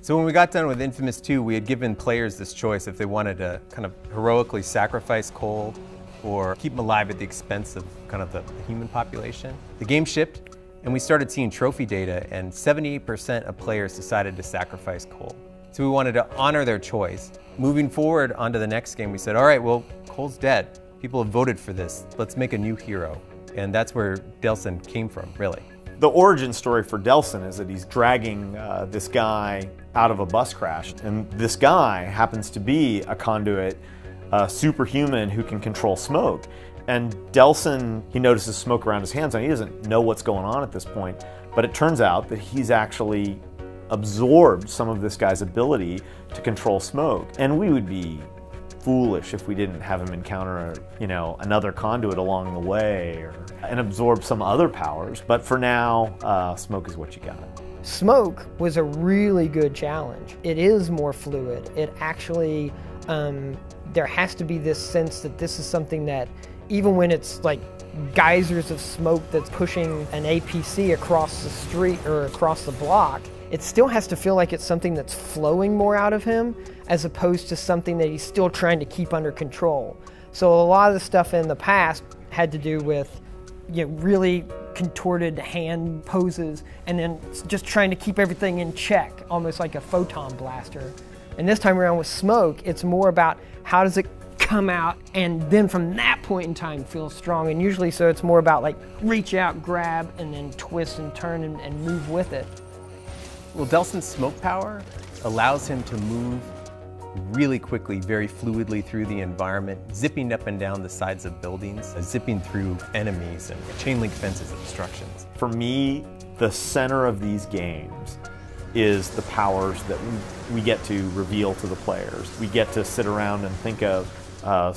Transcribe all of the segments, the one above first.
So when we got done with Infamous 2, we had given players this choice if they wanted to kind of heroically sacrifice Cole or keep him alive at the expense of kind of the human population. The game shipped, and we started seeing trophy data, and 78% of players decided to sacrifice Cole. So we wanted to honor their choice. Moving forward onto the next game, we said, all right, well, Cole's dead. People have voted for this. Let's make a new hero. And that's where Delsin came from, really. The origin story for Delsin is that he's dragging this guy out of a bus crash. And this guy happens to be a conduit, a superhuman who can control smoke. And Delsin, he notices smoke around his hands, and he doesn't know what's going on at this point. But it turns out that he's actually absorbed some of this guy's ability to control smoke. And we would be foolish if we didn't have him encounter, another conduit along the way and absorb some other powers. But for now, smoke is what you got. Smoke was a really good challenge. It is more fluid. It actually, there has to be this sense that this is something that, even when it's like geysers of smoke that's pushing an APC across the street or across the block, it still has to feel like it's something that's flowing more out of him as opposed to something that he's still trying to keep under control. So a lot of the stuff in the past had to do with really contorted hand poses and then just trying to keep everything in check, almost like a photon blaster. And this time around with smoke, it's more about how does it come out and then from that point in time feel strong. And usually so it's more about like reach out, grab, and then twist and turn and move with it. Well, Delsin's smoke power allows him to move really quickly, very fluidly through the environment, zipping up and down the sides of buildings, zipping through enemies and chain link fences and obstructions. For me, the center of these games is the powers that we get to reveal to the players. We get to sit around and think of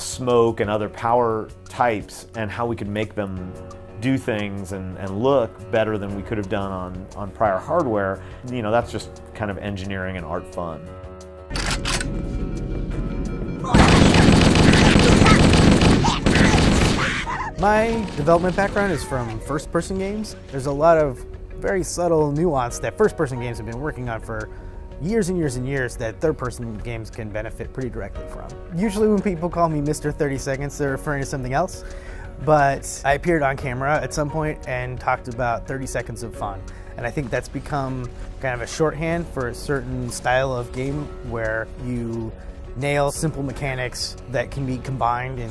smoke and other power types and how we could make them do things and look better than we could have done on prior hardware. That's just kind of engineering and art fun. My development background is from first-person games. There's a lot of very subtle nuance that first-person games have been working on for years and years and years that third-person games can benefit pretty directly from. Usually when people call me Mr. 30 Seconds, they're referring to something else. But I appeared on camera at some point and talked about 30 seconds of fun. And I think that's become kind of a shorthand for a certain style of game where you nail simple mechanics that can be combined in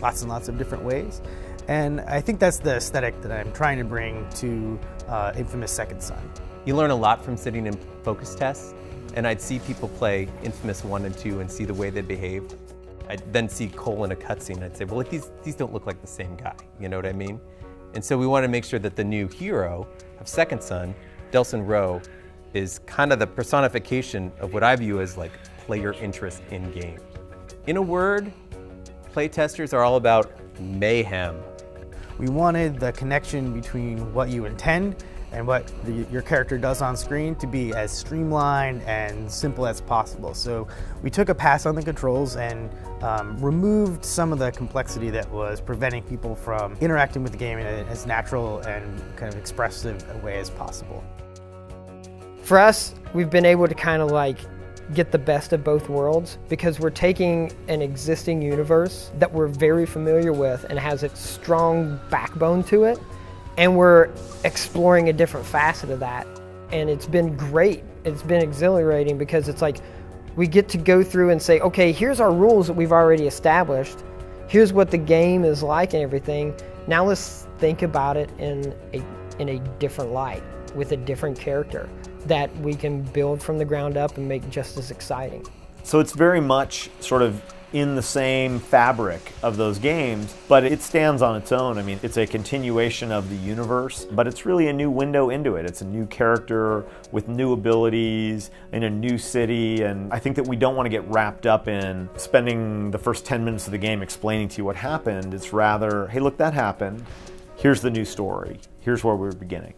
lots and lots of different ways. And I think that's the aesthetic that I'm trying to bring to Infamous Second Son. You learn a lot from sitting in focus tests, and I'd see people play Infamous 1 and 2 and see the way they behaved. I'd then see Cole in a cutscene, and I'd say, well, these don't look like the same guy, you know what I mean? And so we want to make sure that the new hero of Second Son, Delsin Rowe, is kind of the personification of what I view as like player interest in game. In a word, playtesters are all about mayhem. We wanted the connection between what you intend and what your character does on screen to be as streamlined and simple as possible. So we took a pass on the controls and removed some of the complexity that was preventing people from interacting with the game in as natural and kind of expressive a way as possible. For us, we've been able to kind of like get the best of both worlds because we're taking an existing universe that we're very familiar with and has a strong backbone to it, and we're exploring a different facet of that. And it's been great. It's been exhilarating because it's like we get to go through and say, okay, here's our rules that we've already established. Here's what the game is like and everything. Now let's think about it in a different light with a different character that we can build from the ground up and make just as exciting. So it's very much sort of in the same fabric of those games, but it stands on its own. I mean, it's a continuation of the universe, but it's really a new window into it. It's a new character with new abilities in a new city, and I think that we don't want to get wrapped up in spending the first 10 minutes of the game explaining to you what happened. It's rather, hey, look, that happened. Here's the new story. Here's where we're beginning.